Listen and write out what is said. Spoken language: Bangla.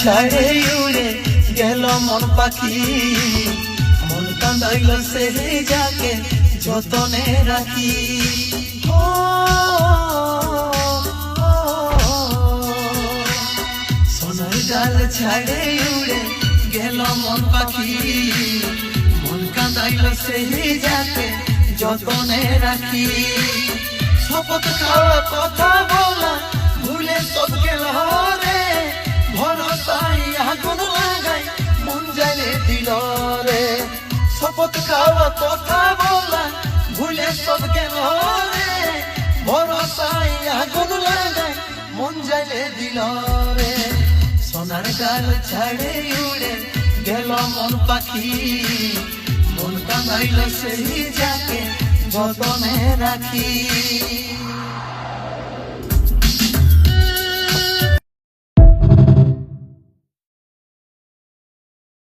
ছাড়ে উড়ে গেল মন পাখি, মন কাঁদাইল সেই যাকে যতনে রাখি। সোনার ডাল ছাড়ে উড়ে গেল মন পাখি, মন কাঁদাইল সেই যাকে যতনে রাখি। শপথ খাওয়া কথা বলা ভুলে সব গেল রে, ভরসাই আগুন লাগাই মন জ্বালে দিল রে। শপথ খাওয়া কথা বলা ভুলে সব গেল রে, ভরসাই আগুন লাগাই মন জ্বালে দিল রে। সোনার ডাল ছাড়ে উড়ে গেল মন পাখি, মন কাঁদাইল সেই যাকে যতনে রাখি।